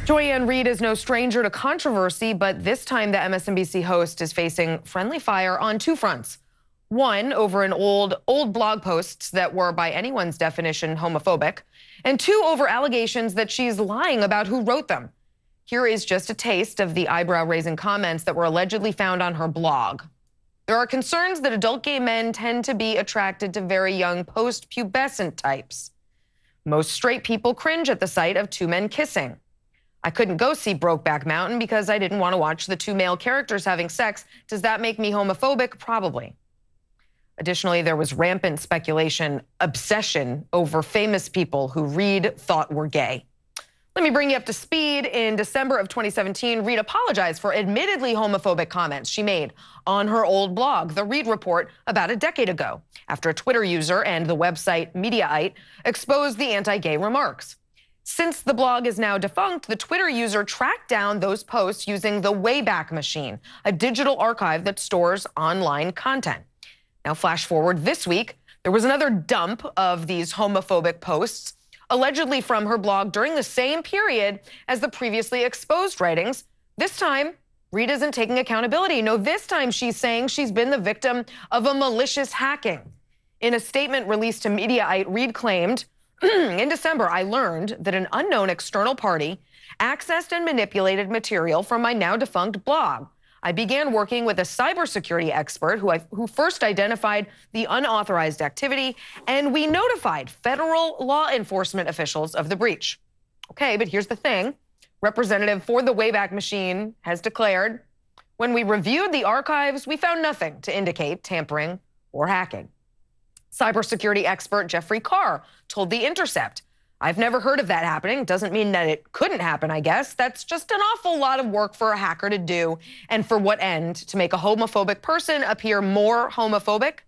Joy-Ann Reid is no stranger to controversy, but this time the MSNBC host is facing friendly fire on two fronts. One, over an old blog posts that were, by anyone's definition, homophobic, and two, over allegations that she's lying about who wrote them. Here is just a taste of the eyebrow-raising comments that were allegedly found on her blog. There are concerns that adult gay men tend to be attracted to very young post-pubescent types. Most straight people cringe at the sight of two men kissing. I couldn't go see Brokeback Mountain because I didn't want to watch the two male characters having sex. Does that make me homophobic? Probably. Additionally, there was rampant speculation, obsession over famous people who Reid thought were gay. Let me bring you up to speed. In December of 2017, Reid apologized for admittedly homophobic comments she made on her old blog, The Reid Report, about a decade ago, after a Twitter user and the website Mediaite exposed the anti-gay remarks. Since the blog is now defunct, the Twitter user tracked down those posts using the Wayback Machine, a digital archive that stores online content. Now, flash forward this week, there was another dump of these homophobic posts, allegedly from her blog during the same period as the previously exposed writings. This time, Reid isn't taking accountability. No, this time she's saying she's been the victim of a malicious hacking. In a statement released to Mediaite, Reid claimed, in December, I learned that an unknown external party accessed and manipulated material from my now defunct blog. I began working with a cybersecurity expert who first identified the unauthorized activity, and we notified federal law enforcement officials of the breach. Okay, but here's the thing. Representative for the Wayback Machine has declared, when we reviewed the archives, we found nothing to indicate tampering or hacking. Cybersecurity expert Jeffrey Carr told The Intercept, I've never heard of that happening. Doesn't mean that it couldn't happen, I guess. That's just an awful lot of work for a hacker to do. And for what end? To make a homophobic person appear more homophobic?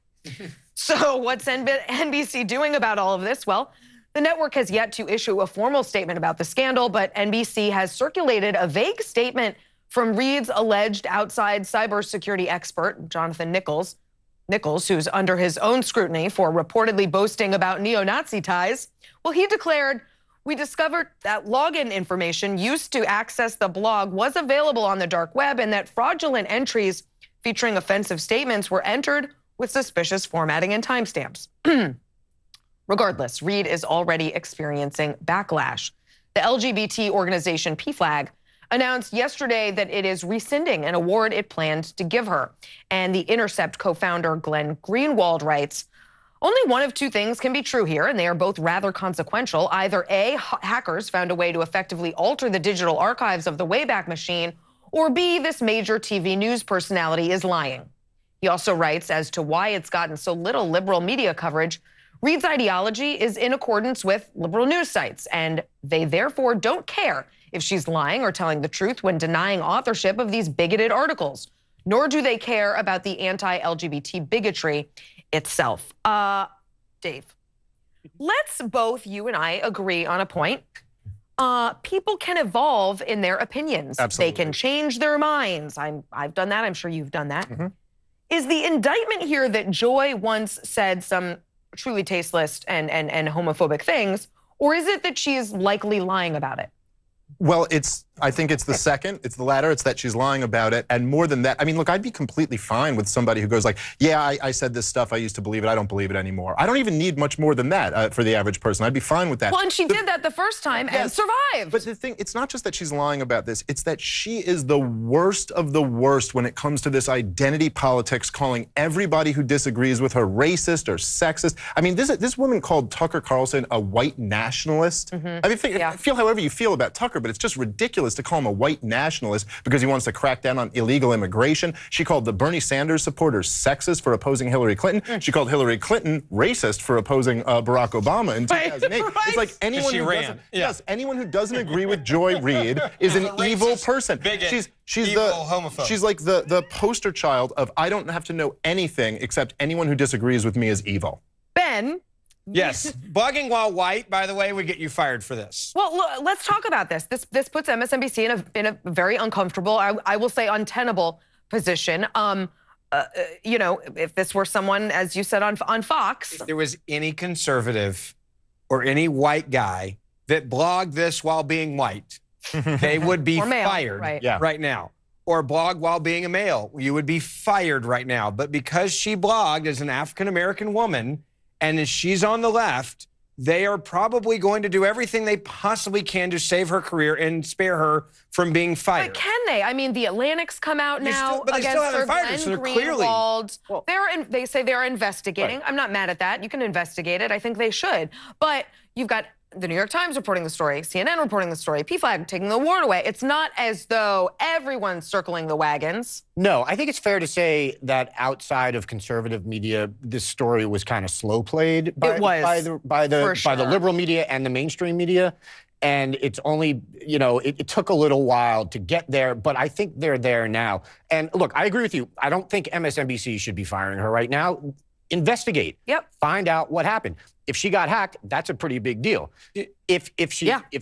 So what's NBC doing about all of this? Well, the network has yet to issue a formal statement about the scandal, but NBC has circulated a vague statement from Reid's alleged outside cybersecurity expert, Jonathan Nichols, who's under his own scrutiny for reportedly boasting about neo-Nazi ties. Well, he declared, we discovered that login information used to access the blog was available on the dark web and that fraudulent entries featuring offensive statements were entered with suspicious formatting and timestamps. Regardless, Reid is already experiencing backlash. The LGBT organization PFLAG announced yesterday that it is rescinding an award it planned to give her. And The Intercept co-founder Glenn Greenwald writes, only one of two things can be true here, and they are both rather consequential. Either A, hackers found a way to effectively alter the digital archives of the Wayback Machine, or B, this major TV news personality is lying. He also writes as to why it's gotten so little liberal media coverage. Reid's ideology is in accordance with liberal news sites, and they therefore don't care if she's lying or telling the truth when denying authorship of these bigoted articles, nor do they care about the anti-LGBT bigotry itself. Dave, let's both, you and I, agree on a point. People can evolve in their opinions. Absolutely. They can change their minds. I've done that. I'm sure you've done that. Is the indictment here that Joy once said some truly tasteless and homophobic things, or is it that she is likely lying about it? Well, I think it's the second. It's the latter. It's that she's lying about it. And more than that, I mean, look, I'd be completely fine with somebody who goes like, yeah, I said this stuff. I used to believe it. I don't believe it anymore. I don't even need much more than that for the average person. I'd be fine with that. Well, and she did that the first time and survived. But the thing, it's not just that she's lying about this. It's that she is the worst of the worst when it comes to this identity politics, calling everybody who disagrees with her racist or sexist. I mean, this woman called Tucker Carlson a white nationalist. I mean, feel however you feel about Tucker, but it's just ridiculous to call him a white nationalist because he wants to crack down on illegal immigration. She called the Bernie Sanders supporters sexist for opposing Hillary Clinton. She called Hillary Clinton racist for opposing Barack Obama in 2008. Right. It's like anyone who doesn't, anyone who doesn't agree with Joy Reid is an evil person. Bigot, she's evil homophobe. She's like the poster child of I don't have to know anything except anyone who disagrees with me is evil. Ben. Yes, blogging while white, by the way, would get you fired for this. Well, look, let's talk about this. This puts MSNBC in a very uncomfortable, I will say untenable position. You know, if this were someone, as you said on Fox. If there was any conservative or any white guy that blogged this while being white, they would be Or male, fired right. right now. Or blog while being a male, you would be fired right now. But because she blogged as an African-American woman and as she's on the left, they are probably going to do everything they possibly can to save her career and spare her from being fired. But can they? I mean, the Atlantic's come out now but they against still haven't her. fired her, so they're clearly... Greenwald. They say they're investigating. Right. I'm not mad at that. You can investigate it. I think they should. But you've got the New York Times reporting the story, CNN reporting the story, PFLAG taking the award away. It's not as though everyone's circling the wagons. No, I think it's fair to say that outside of conservative media, this story was kind of slow played by the liberal media and the mainstream media. And it's only, you know, it took a little while to get there, but I think they're there now. And look, I agree with you. I don't think MSNBC should be firing her right now. Investigate. Yep. Find out what happened. If she got hacked, that's a pretty big deal. If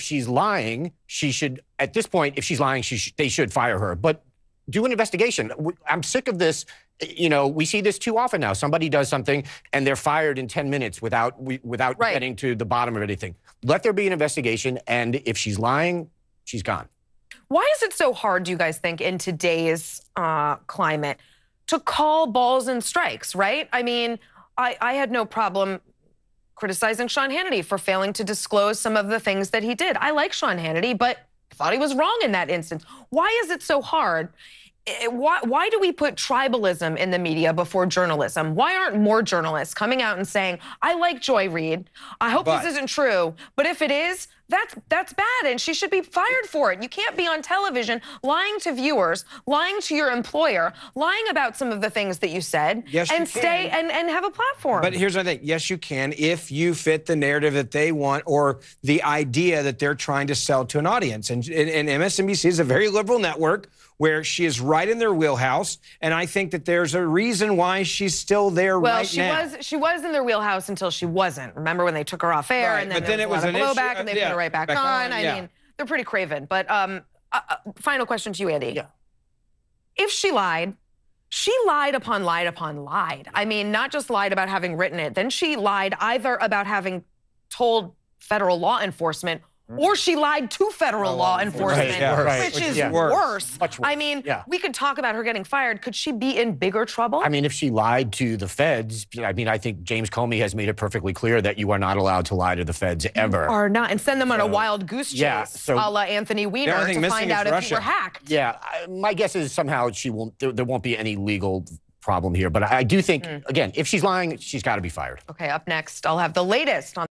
she's lying, she should, at this point, if she's lying, they should fire her. But do an investigation. I'm sick of this. You know, we see this too often now. Somebody does something and they're fired in 10 minutes without getting to the bottom of anything. Let there be an investigation, and if she's lying, she's gone. Why is it so hard, do you guys think, in today's climate to call balls and strikes, right? I mean, I had no problem criticizing Sean Hannity for failing to disclose some of the things that he did. I like Sean Hannity, but I thought he was wrong in that instance. Why is it so hard? Why do we put tribalism in the media before journalism? Why aren't more journalists coming out and saying, I like Joy Reid. I hope this isn't true. But if it is, that's bad, and she should be fired for it. You can't be on television lying to viewers, lying to your employer, lying about some of the things that you said, and stay and have a platform. But here's the thing. Yes, you can if you fit the narrative that they want or the idea that they're trying to sell to an audience. And MSNBC is a very liberal network where she is right in their wheelhouse, and I think that there's a reason why she's still there right now. Well, she was in their wheelhouse until she wasn't. Remember when they took her off air, and then there was a lot of blowback, and they put her right back on. I mean, they're pretty craven. But final question to you, Andy. Yeah. If she lied upon lied upon lied. I mean, not just lied about having written it. Then she lied either about having told federal law enforcement, or she lied to federal law enforcement, which is worse. Much worse. I mean, we could talk about her getting fired. Could she be in bigger trouble? I mean, if she lied to the feds, I mean, I think James Comey has made it perfectly clear that you are not allowed to lie to the feds ever. Or not, and send them on a wild goose chase, a la Anthony Weiner, to find out if you were hacked. Yeah, my guess is somehow there won't be any legal problem here. But I do think, again, if she's lying, she's got to be fired. Okay, up next, I'll have the latest on